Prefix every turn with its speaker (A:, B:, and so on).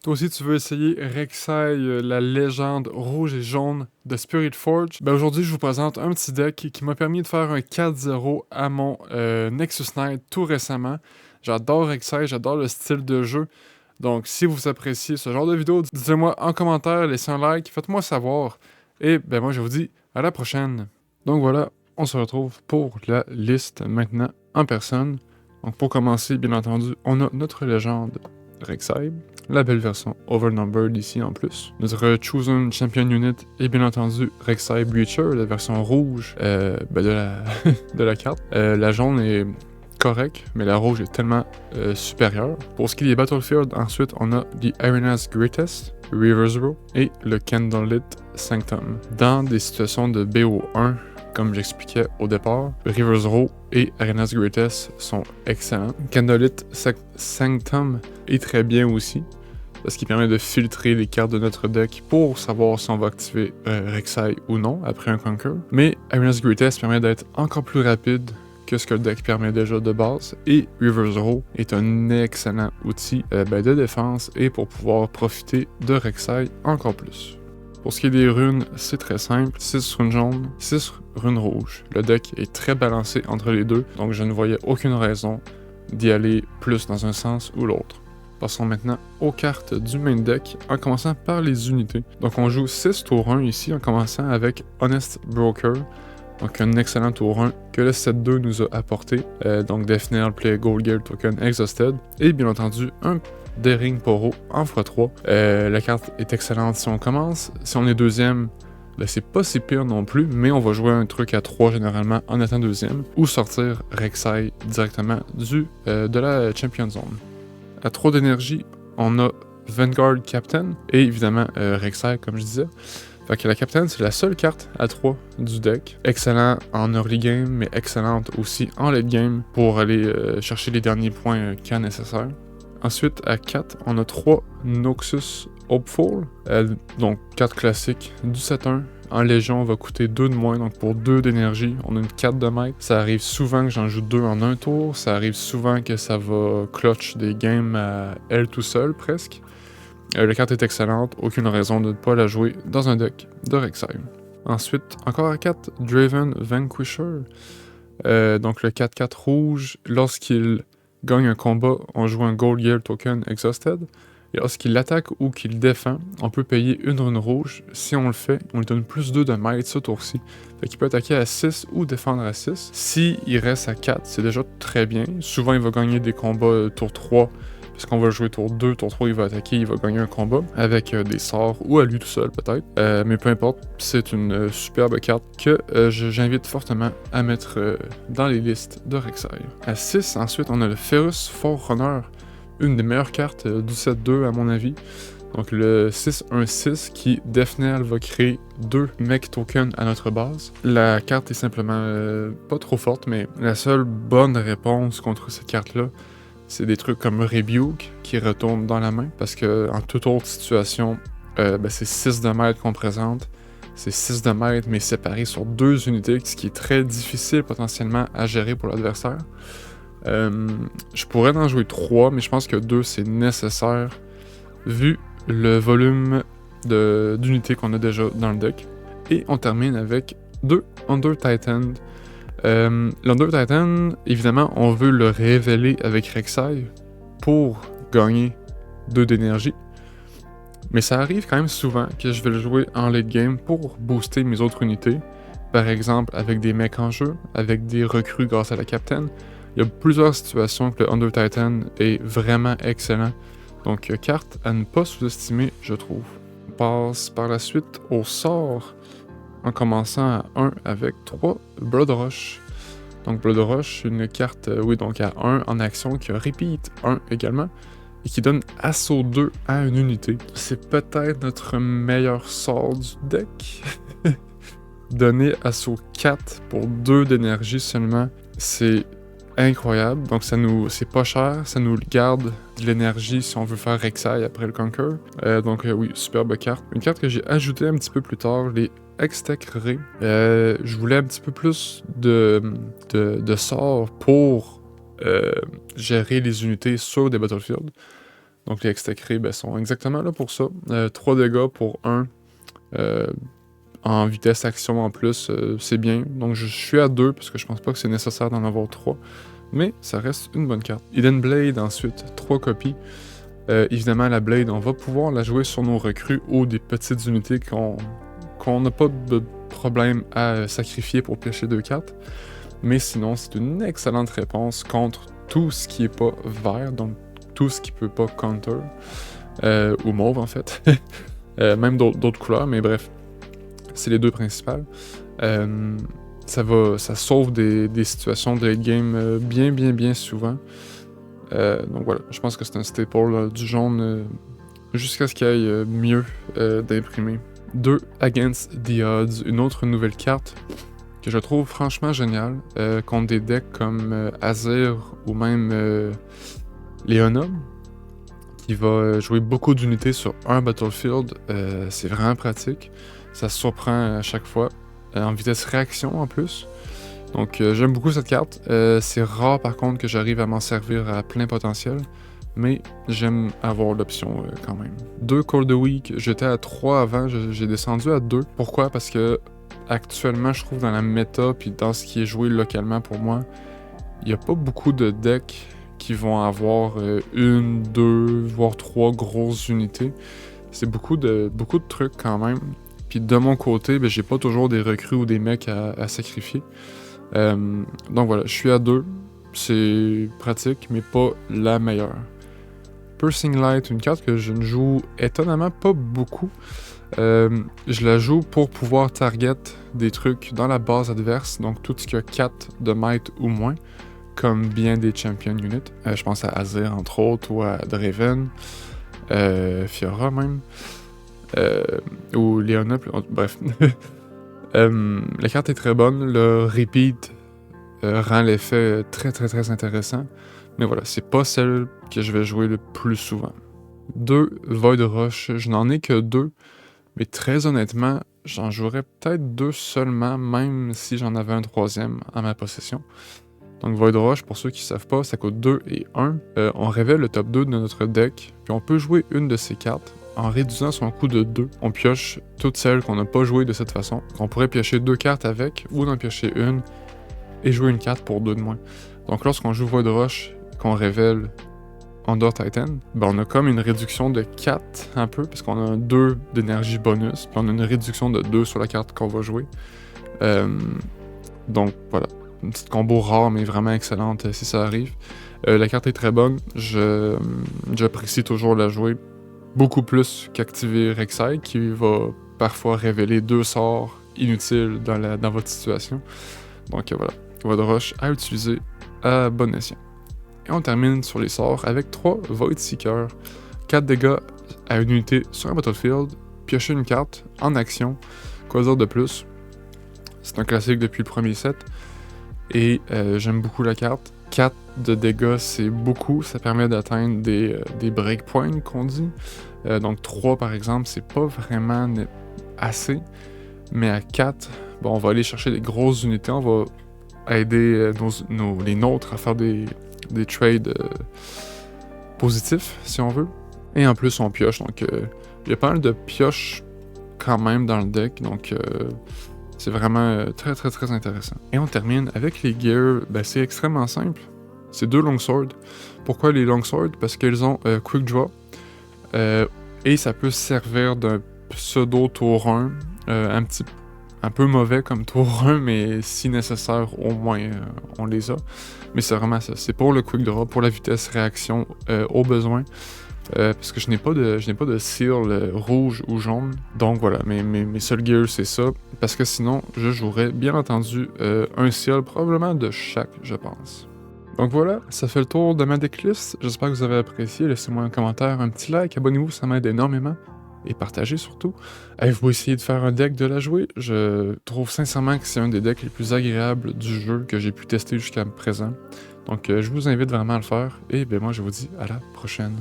A: Toi aussi, tu veux essayer Rek'Sai, la légende rouge et jaune de Spirit Forge? Ben aujourd'hui, je vous présente un petit deck qui m'a permis de faire un 4-0 à mon Nexus Knight tout récemment. J'adore Rek'Sai, j'adore le style de jeu. Donc, si vous appréciez ce genre de vidéo, dites-le moi en commentaire, laissez un like, faites-moi savoir. Et ben moi, je vous dis à la prochaine. Donc voilà, on se retrouve pour la liste maintenant en personne. Donc pour commencer, bien entendu, on a notre légende Rek'Sai, la belle version Overnumbered ici en plus. Notre Chosen Champion Unit et bien entendu Rek'Sai Breacher, la version rouge de la carte. La jaune est correcte, mais la rouge est tellement supérieure. Pour ce qui est des Battlefield, ensuite on a The Arena's Greatest, Reverse Row et le Candlelit Sanctum. Dans des situations de BO1, comme j'expliquais au départ, Reverse Row et Arena's Greatest sont excellents. Candlelit Sanctum est très bien aussi, parce qu'il permet de filtrer les cartes de notre deck pour savoir si on va activer Rek'Sai ou non après un Conquer. Mais Arena's Greatest permet d'être encore plus rapide que ce que le deck permet déjà de base, et Reverse Row est un excellent outil de défense et pour pouvoir profiter de Rek'Sai encore plus. Pour ce qui est des runes, c'est très simple, 6 runes jaunes, 6 runes rouges. Le deck est très balancé entre les deux, donc je ne voyais aucune raison d'y aller plus dans un sens ou l'autre. Passons maintenant aux cartes du main deck, en commençant par les unités. Donc on joue 6 tours 1 ici, en commençant avec Honest Broker, donc un excellent tour 1 que le set 2 nous a apporté, donc Defnel Play Gold Gear Token Exhausted, et bien entendu un Daring Poro en x3. La carte est excellente si on commence. Si on est deuxième, ben c'est pas si pire non plus, mais on va jouer un truc à 3 généralement en étant deuxième, ou sortir Rek'Sai directement de la Champion Zone. À 3 d'énergie, on a Vanguard Captain, et évidemment Rek'Sai comme je disais. Fait que la Captain, c'est la seule carte à 3 du deck. Excellent en early game, mais excellente aussi en late game pour aller chercher les derniers points quand nécessaire. Ensuite, à 4, on a 3 Noxus Hopeful, donc 4 classiques du 7-1. En Légion, on va coûter 2 de moins, donc pour 2 d'énergie, on a une 4 de maître. Ça arrive souvent que j'en joue 2 en un tour, ça arrive souvent que ça va clutch des games à elle tout seul, presque. La carte est excellente, aucune raison de ne pas la jouer dans un deck de Rek'Sai. Ensuite, encore à 4, Draven Vanquisher. Donc le 4-4 rouge, lorsqu'il gagne un combat, on joue un Gold Gear Token Exhausted. Et lorsqu'il attaque ou qu'il défend, on peut payer une rune rouge. Si on le fait, on lui donne plus 2 de maître ce tour-ci. Fait qu'il peut attaquer à 6 ou défendre à 6. Si il reste à 4, c'est déjà très bien. Souvent, il va gagner des combats tour 3. Parce qu'on va jouer tour 2, tour 3, il va attaquer, il va gagner un combat avec des sorts ou à lui tout seul peut-être. Mais peu importe, c'est une superbe carte que j'invite fortement à mettre dans les listes de Rek'Sai. À 6, ensuite, on a le Ferrous Forerunner, une des meilleures cartes du set 2 à mon avis. Donc le 6-1-6 qui, Defnel, va créer 2 mech tokens à notre base. La carte est simplement pas trop forte, mais la seule bonne réponse contre cette carte-là, c'est des trucs comme Rebuke qui retournent dans la main, parce que en toute autre situation, c'est 6 de maître qu'on présente. C'est 6 de maître, mais séparé sur 2 unités, ce qui est très difficile potentiellement à gérer pour l'adversaire. Je pourrais en jouer 3, mais je pense que 2 c'est nécessaire, vu le volume d'unités qu'on a déjà dans le deck. Et on termine avec 2 Under Titan. L'Under Titan, évidemment, on veut le révéler avec Rek'Sai pour gagner 2 d'énergie. Mais ça arrive quand même souvent que je vais le jouer en late game pour booster mes autres unités. Par exemple, avec des mecs en jeu, avec des recrues grâce à la Captain. Il y a plusieurs situations que le Under Titan est vraiment excellent. Donc, carte à ne pas sous-estimer, je trouve. On passe par la suite au sort, en commençant à 1 avec 3 Blood Rush. Donc Blood Rush, une carte, donc à 1 en action, qui a Repeat 1 également, et qui donne Assaut 2 à une unité. C'est peut-être notre meilleur sort du deck. Donner Assaut 4 pour 2 d'énergie seulement, c'est incroyable. Donc c'est pas cher, ça nous garde de l'énergie si on veut faire Rek'Sai après le Conquer. Oui, superbe carte. Une carte que j'ai ajoutée un petit peu plus tard, les Hextech Ray. Je voulais un petit peu plus de sorts pour gérer les unités sur des battlefields. Donc les Hextechry sont exactement là pour ça. 3 dégâts pour 1. En vitesse action en plus, c'est bien. Donc je suis à 2 parce que je pense pas que c'est nécessaire d'en avoir 3. Mais ça reste une bonne carte. Hidden Blade ensuite, 3 copies. Évidemment la Blade, on va pouvoir la jouer sur nos recrues ou des petites unités qu'on n'a pas de problème à sacrifier pour piocher 2 cartes. Mais sinon, c'est une excellente réponse contre tout ce qui est pas vert, donc tout ce qui peut pas counter, ou mauve en fait. Même d'autres couleurs, mais bref, c'est les deux principales. Ça sauve des situations de late game bien souvent. Donc voilà, je pense que c'est un staple du jaune jusqu'à ce qu'il y ait mieux d'imprimer. 2 Against the Odds, une autre nouvelle carte que je trouve franchement géniale contre des decks comme Azir ou même Leona, qui va jouer beaucoup d'unités sur un battlefield. C'est vraiment pratique. Ça se surprend à chaque fois. En vitesse réaction en plus. Donc j'aime beaucoup cette carte. C'est rare par contre que j'arrive à m'en servir à plein potentiel. Mais j'aime avoir l'option quand même. 2 Cold Week, j'étais à 3 avant, j'ai descendu à 2. Pourquoi? Parce que actuellement, je trouve dans la méta puis dans ce qui est joué localement pour moi, il n'y a pas beaucoup de decks qui vont avoir 1, 2, voire 3 grosses unités. C'est beaucoup de trucs quand même. Puis de mon côté, j'ai pas toujours des recrues ou des mecs à sacrifier. Donc voilà, je suis à 2. C'est pratique, mais pas la meilleure. Piercing Light, une carte que je ne joue étonnamment pas beaucoup. Je la joue pour pouvoir target des trucs dans la base adverse, donc tout ce qui a 4 de might ou moins, comme bien des champion units. Je pense à Azir entre autres, ou à Draven, Fiora même, ou Leona, bref. La carte est très bonne, le repeat rend l'effet très intéressant, mais voilà, c'est pas celle que je vais jouer le plus souvent. 2 Void Rush, je n'en ai que 2, mais très honnêtement, j'en jouerais peut-être 2 seulement, même si j'en avais un 3e à ma possession. Donc Void Rush, pour ceux qui savent pas, ça coûte 2 et 1. On révèle le top 2 de notre deck, puis on peut jouer une de ces cartes. En réduisant son coût de 2, on pioche toutes celles qu'on n'a pas jouées de cette façon. On pourrait piocher 2 cartes avec, ou d'en piocher une, et jouer une carte pour 2 de moins. Donc lorsqu'on joue Void Rush, qu'on révèle Under Titan, on a comme une réduction de 4 un peu, parce qu'on a un 2 d'énergie bonus, puis on a une réduction de 2 sur la carte qu'on va jouer. Donc voilà, une petite combo rare mais vraiment excellente si ça arrive. La carte est très bonne, j'apprécie toujours la jouer beaucoup plus qu'activer Rek'Sai, qui va parfois révéler 2 sorts inutiles dans votre situation. Donc voilà, Void Rush à utiliser à bon escient. Et on termine sur les sorts avec 3 Void Seeker. 4 dégâts à une unité sur un battlefield, piocher une carte en action, quoi dire de plus. C'est un classique depuis le premier set, et j'aime beaucoup la carte. 4 de dégâts, c'est beaucoup, ça permet d'atteindre des breakpoints qu'on dit. Donc 3 par exemple, c'est pas vraiment assez, mais à 4, on va aller chercher des grosses unités, on va aider les nôtres à faire des trades positifs, si on veut. Et en plus, on pioche, donc il y a pas mal de pioches quand même dans le deck, donc c'est vraiment très intéressant. Et on termine avec les gears, c'est extrêmement simple. C'est 2 longswords. Pourquoi les longswords? Parce qu'elles ont quick draw, et ça peut servir d'un pseudo tour 1, un peu mauvais comme tour 1, mais si nécessaire, au moins on les a. Mais c'est vraiment ça, c'est pour le quick draw, pour la vitesse réaction au besoin. Parce que je n'ai pas de seal rouge ou jaune. Donc voilà, mes seuls gears c'est ça. Parce que sinon, je jouerais bien entendu un seal, probablement de chaque, je pense. Donc voilà, ça fait le tour de ma decklist. J'espère que vous avez apprécié. Laissez-moi un commentaire, un petit like, abonnez-vous, ça m'aide énormément. Et partagez surtout. Avez-vous essayé de faire un deck de la jouer? Je trouve sincèrement que c'est un des decks les plus agréables du jeu que j'ai pu tester jusqu'à présent. Donc je vous invite vraiment à le faire. Et moi je vous dis à la prochaine.